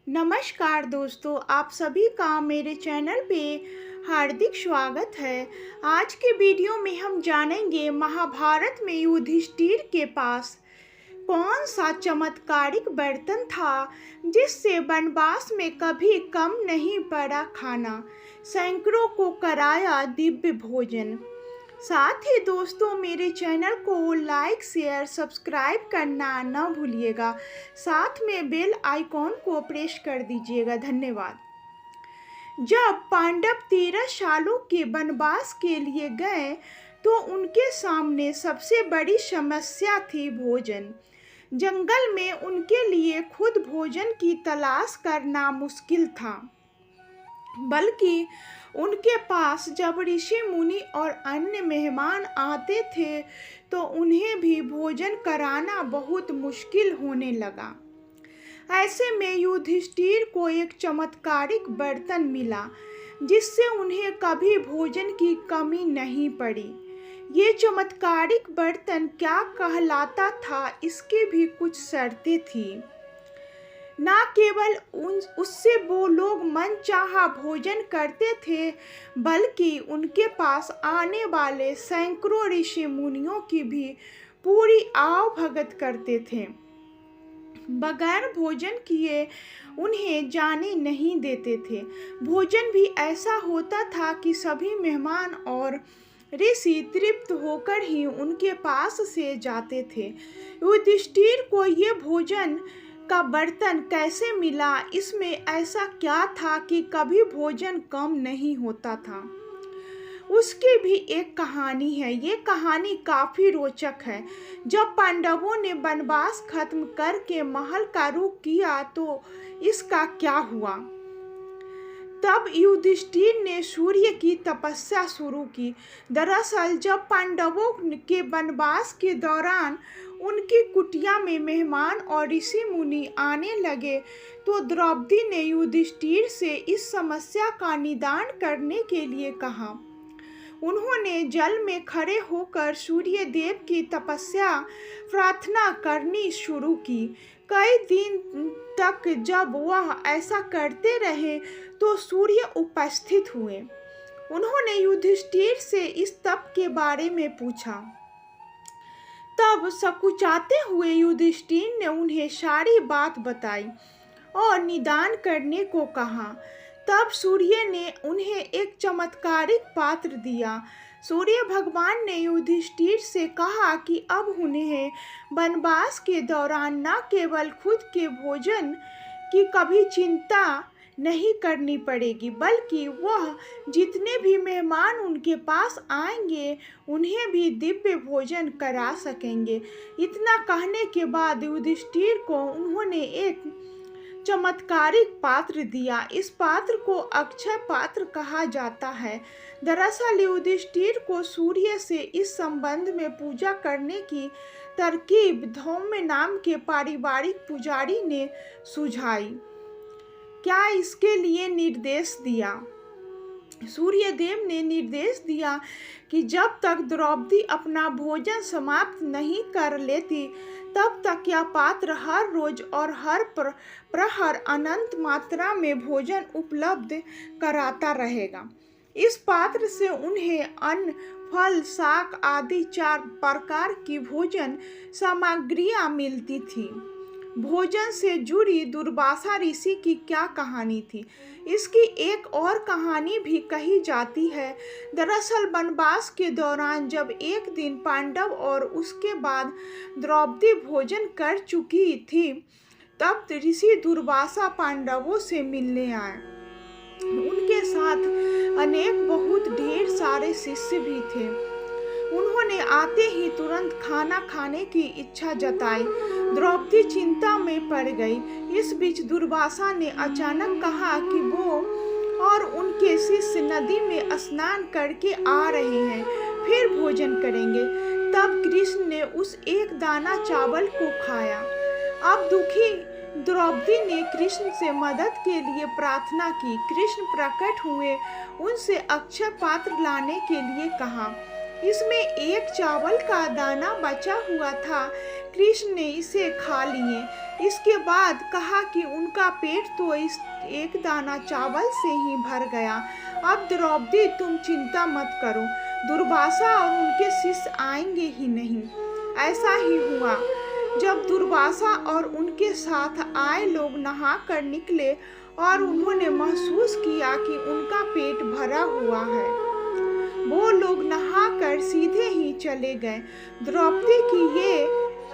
नमस्कार दोस्तों, आप सभी का मेरे चैनल पे हार्दिक स्वागत है। आज के वीडियो में हम जानेंगे महाभारत में युधिष्ठिर के पास कौन सा चमत्कारिक बर्तन था जिससे वनवास में कभी कम नहीं पड़ा खाना, सैकड़ों को कराया दिव्य भोजन। साथ ही दोस्तों मेरे चैनल को लाइक शेयर सब्सक्राइब करना न भूलिएगा। साथ में बेल आइकॉन को प्रेस कर दीजिएगा। धन्यवाद। जब पांडव 13 सालों के वनवास के लिए गए तो उनके सामने सबसे बड़ी समस्या थी भोजन। जंगल में उनके लिए खुद भोजन की तलाश करना मुश्किल था, बल्कि उनके पास जब ऋषि मुनि और अन्य मेहमान आते थे तो उन्हें भी भोजन कराना बहुत मुश्किल होने लगा। ऐसे में युधिष्ठिर को एक चमत्कारिक बर्तन मिला जिससे उन्हें कभी भोजन की कमी नहीं पड़ी। ये चमत्कारिक बर्तन क्या कहलाता था, इसकी भी कुछ शर्तें थी। ना केवल उससे वो लोग मनचाहा भोजन करते थे, बल्कि उनके पास आने वाले सैकड़ों ऋषि मुनियों की भी पूरी आवभगत करते थे। बगैर भोजन किए उन्हें जाने नहीं देते थे। भोजन भी ऐसा होता था कि सभी मेहमान और ऋषि तृप्त होकर ही उनके पास से जाते थे। युधिष्ठिर को ये भोजन का बर्तन कैसे मिला, इसमें ऐसा क्या था कि कभी भोजन कम नहीं होता था। उसकी भी एक कहानी है। ये कहानी काफी रोचक है। जब पांडवों ने वनवास खत्म करके महल का रुख किया तो इसका क्या हुआ। तब युधिष्ठिर ने सूर्य की तपस्या शुरू की। दरअसल जब पांडवों के वनवास के दौरान उनकी कुटिया में मेहमान और ऋषि मुनि आने लगे तो द्रौपदी ने युधिष्ठिर से इस समस्या का निदान करने के लिए कहा। उन्होंने जल में खड़े होकर सूर्य देव की तपस्या प्रार्थना करनी शुरू की। कई दिन तक जब वह ऐसा करते रहे तो सूर्य उपस्थित हुए। उन्होंने युधिष्ठिर से इस तप के बारे में पूछा। तब सकुचाते हुए युधिष्ठिर ने उन्हें सारी बात बताई और निदान करने को कहा। तब सूर्य ने उन्हें एक चमत्कारिक पात्र दिया। सूर्य भगवान ने युधिष्ठिर से कहा कि अब उन्हें वनवास के दौरान न केवल खुद के भोजन की कभी चिंता नहीं करनी पड़ेगी, बल्कि वह जितने भी मेहमान उनके पास आएंगे उन्हें भी दिव्य भोजन करा सकेंगे। इतना कहने के बाद युधिष्ठिर को उन्होंने एक चमत्कारिक पात्र दिया। इस पात्र को अक्षय पात्र कहा जाता है। दरअसल युधिष्ठिर को सूर्य से इस संबंध में पूजा करने की तरकीब धौम्य नाम के पारिवारिक पुजारी ने सुझाई। क्या इसके लिए निर्देश दिया। सूर्य देव ने निर्देश दिया कि जब तक द्रौपदी अपना भोजन समाप्त नहीं कर लेती तब तक यह पात्र हर रोज और हर प्रहर अनंत मात्रा में भोजन उपलब्ध कराता रहेगा। इस पात्र से उन्हें अन्न, फल, शाक आदि 4 प्रकार की भोजन सामग्रियां मिलती थी। भोजन से जुड़ी दुर्वासा ऋषि की क्या कहानी थी, इसकी एक और कहानी भी कही जाती है। दरअसल वनवास के दौरान जब एक दिन पांडव और उसके बाद द्रौपदी भोजन कर चुकी थी तब ऋषि दुर्वासा पांडवों से मिलने आए। उनके साथ अनेक बहुत ढेर सारे शिष्य भी थे। उन्होंने आते ही तुरंत खाना खाने की इच्छा जताई। द्रौपदी चिंता में पड़ गई। इस बीच दुर्वासा ने अचानक कहा कि वो और उनके शिष्य नदी में स्नान करके आ रहे हैं, फिर भोजन करेंगे। तब कृष्ण ने उस एक दाना चावल को खाया। अब दुखी द्रौपदी ने कृष्ण से मदद के लिए प्रार्थना की। कृष्ण प्रकट हुए, उनसे अक्षय पात्र लाने के लिए कहा। इसमें एक चावल का दाना बचा हुआ था। कृष्ण ने इसे खा लिए। इसके बाद कहा कि उनका पेट तो इस एक दाना चावल से ही भर गया। अब द्रौपदी तुम चिंता मत करो, दुर्वासा और उनके शिष्य आएंगे ही नहीं। ऐसा ही हुआ। जब दुर्वासा और उनके साथ आए लोग नहा कर निकले और उन्होंने महसूस किया कि उनका पेट भरा हुआ है, वो लोग नहाकर सीधे ही चले गए। द्रौपदी की ये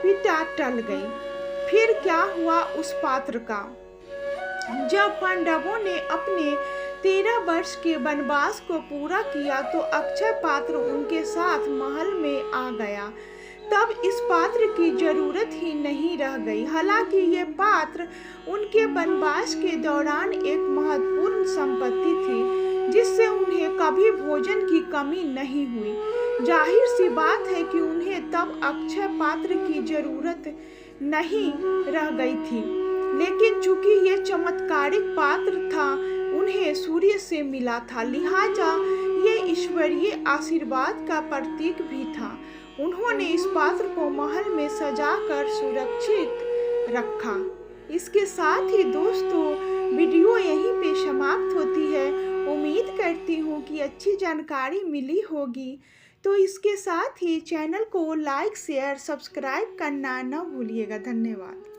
पिटा टल गई। फिर क्या हुआ उस पात्र का? जब पांडवों ने अपने 13 वर्ष के वनवास को पूरा किया तो अक्षय पात्र उनके साथ महल में आ गया। तब इस पात्र की जरूरत ही नहीं रह गई। हालांकि ये पात्र उनके वनवास के दौरान एक महत्वपूर्ण संपत्ति थी, जिससे उन्हें कभी भोजन की कमी नहीं हुई। जाहिर सी बात है कि उन्हें तब अक्षय पात्र की जरूरत नहीं रह गई थी, लेकिन चूंकि ये चमत्कारिक पात्र था, उन्हें सूर्य से मिला था, लिहाजा ये ईश्वरीय आशीर्वाद का प्रतीक भी था। उन्होंने इस पात्र को महल में सजाकर सुरक्षित रखा। इसके साथ ही दोस्तों, वीडियो यहीं पे समाप्त होती है। उम्मीद करती हूँ कि अच्छी जानकारी मिली होगी। तो इसके साथ ही चैनल को लाइक, शेयर, सब्सक्राइब करना न भूलिएगा। धन्यवाद।